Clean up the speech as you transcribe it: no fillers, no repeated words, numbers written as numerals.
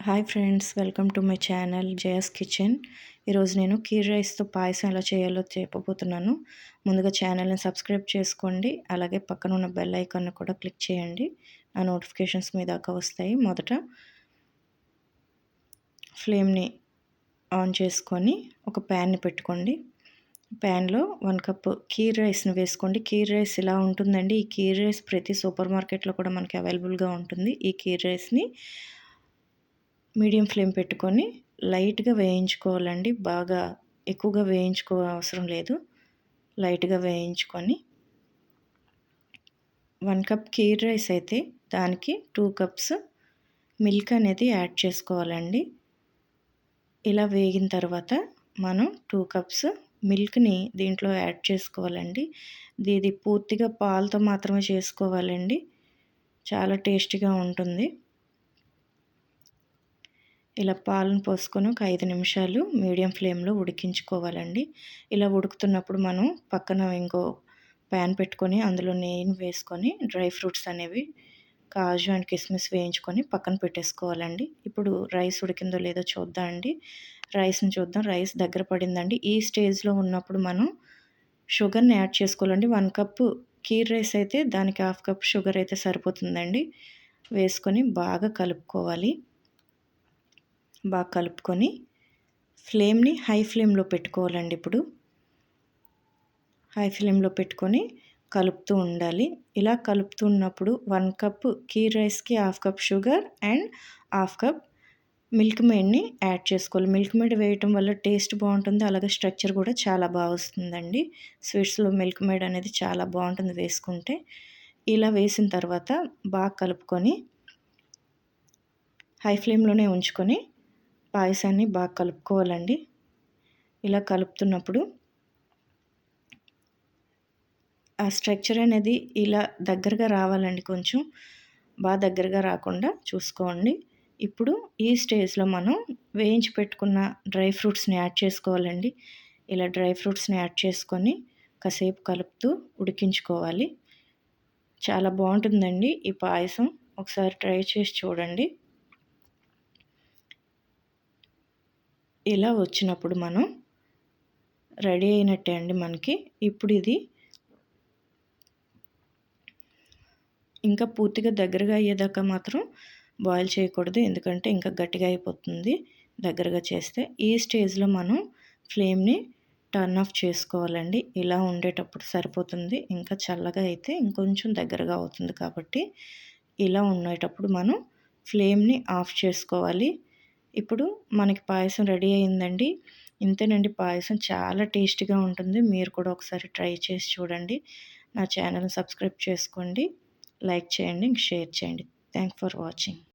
Hi friends, welcome to my channel Jaya's kitchen. ఈరోజు నేను కీర్ రైస్తో పాయసం ఎలా చేయాలో చెప్పబోతున్నాను. ముందుగా ఛానల్ని సబ్స్క్రైబ్ చేసుకోండి, అలాగే పక్కన ఉన్న బెల్ ఐకాన్ని కూడా క్లిక్ చేయండి. నా నోటిఫికేషన్స్ మీ దాకా వస్తాయి. మొదట ఫ్లేమ్ని ఆన్ చేసుకొని ఒక ప్యాన్ని పెట్టుకోండి. ప్యాన్లో 1 కప్ కీర్ రైస్ని వేసుకోండి. కీర్ రైస్ ఇలా ఉంటుందండి. ఈ కీర్ రైస్ ప్రతి సూపర్ మార్కెట్లో కూడా మనకి అవైలబుల్గా ఉంటుంది. ఈ కీర్ రైస్ని మీడియం ఫ్లేమ్ పెట్టుకొని లైట్గా వేయించుకోవాలండి. బాగా ఎక్కువగా అవసరం లేదు. లైట్గా వేయించుకొని 1 కప్ కీర్ రైస్ అయితే దానికి 2 కప్స్ మిల్క్ అనేది యాడ్ చేసుకోవాలండి. ఇలా వేగిన తర్వాత మనం 2 కప్స్ మిల్క్ని దీంట్లో యాడ్ చేసుకోవాలండి. ఇది పూర్తిగా పాలతో మాత్రమే చేసుకోవాలండి. చాలా టేస్టీగా ఉంటుంది. ఇలా పాలను పోసుకొని ఒక 5 నిమిషాలు మీడియం ఫ్లేమ్లో ఉడికించుకోవాలండి. ఇలా ఉడుకుతున్నప్పుడు మనం పక్కన ఇంకో ప్యాన్ పెట్టుకొని అందులో నెయ్యిని వేసుకొని డ్రై ఫ్రూట్స్ అనేవి కాజు అండ్ కిస్మిస్ వేయించుకొని పక్కన పెట్టేసుకోవాలండి. ఇప్పుడు రైస్ ఉడికిందో లేదో చూద్దాం అండి. రైస్ని చూద్దాం. రైస్ దగ్గర పడిందండి. ఈ స్టేజ్లో ఉన్నప్పుడు మనం షుగర్ని యాడ్ చేసుకోవాలండి. 1 కప్పు కీర్ రైస్ అయితే దానికి 1/2 కప్ షుగర్ అయితే సరిపోతుందండి. వేసుకొని బాగా కలుపుకోవాలి. బాగా కలుపుకొని ఫ్లేమ్ని హై ఫ్లేమ్లో పెట్టుకోవాలండి. ఇప్పుడు హై ఫ్లేమ్లో పెట్టుకొని కలుపుతూ ఉండాలి. ఇలా కలుపుతున్నప్పుడు 1 కప్ కీర్ రైస్కి 1/2 కప్ షుగర్ అండ్ 1/2 కప్ మిల్క్ మేడ్ని యాడ్ చేసుకోవాలి. మిల్క్ మేడ్ వేయటం వల్ల టేస్ట్ బాగుంటుంది, అలాగే స్ట్రక్చర్ కూడా చాలా బాగా వస్తుందండి. స్వీట్స్లో మిల్క్ మేడ్ అనేది చాలా బాగుంటుంది వేసుకుంటే. ఇలా వేసిన తర్వాత బాగా కలుపుకొని హై ఫ్లేమ్లోనే ఉంచుకొని పాయసాన్ని బాగా కలుపుకోవాలండి. ఇలా కలుపుతున్నప్పుడు ఆ స్ట్రక్చర్ అనేది ఇలా దగ్గరగా రావాలండి. కొంచెం బాగా దగ్గరగా రాకుండా చూసుకోండి. ఇప్పుడు ఈ స్టేజ్లో మనం వేయించి పెట్టుకున్న డ్రై ఫ్రూట్స్ని యాడ్ చేసుకోవాలండి. ఇలా డ్రై ఫ్రూట్స్ని యాడ్ చేసుకొని కాసేపు కలుపుతూ ఉడికించుకోవాలి. చాలా బాగుంటుందండి ఈ పాయసం. ఒకసారి ట్రై చేసి చూడండి. ఇలా వచ్చినప్పుడు మనం రెడీ అయినట్టే అండి మనకి. ఇప్పుడు ఇది ఇంకా పూర్తిగా దగ్గరగా అయ్యేదాకా మాత్రం బాయిల్ చేయకూడదు, ఎందుకంటే ఇంకా గట్టిగా అయిపోతుంది దగ్గరగా చేస్తే. ఈ స్టేజ్లో మనం ఫ్లేమ్ని టర్న్ ఆఫ్ చేసుకోవాలండి. ఇలా ఉండేటప్పుడు సరిపోతుంది. ఇంకా చల్లగా అయితే ఇంకొంచెం దగ్గరగా అవుతుంది కాబట్టి ఇలా ఉండేటప్పుడు మనం ఫ్లేమ్ని ఆఫ్ చేసుకోవాలి. ఇప్పుడు మనకి పాయసం రెడీ అయిందండి. ఇంతేనండి. పాయసం చాలా టేస్టీగా ఉంటుంది. మీరు కూడా ఒకసారి ట్రై చేసి చూడండి. నా ఛానల్ని సబ్స్క్రైబ్ చేసుకోండి, లైక్ చేయండి, షేర్ చేయండి. Thanks for watching.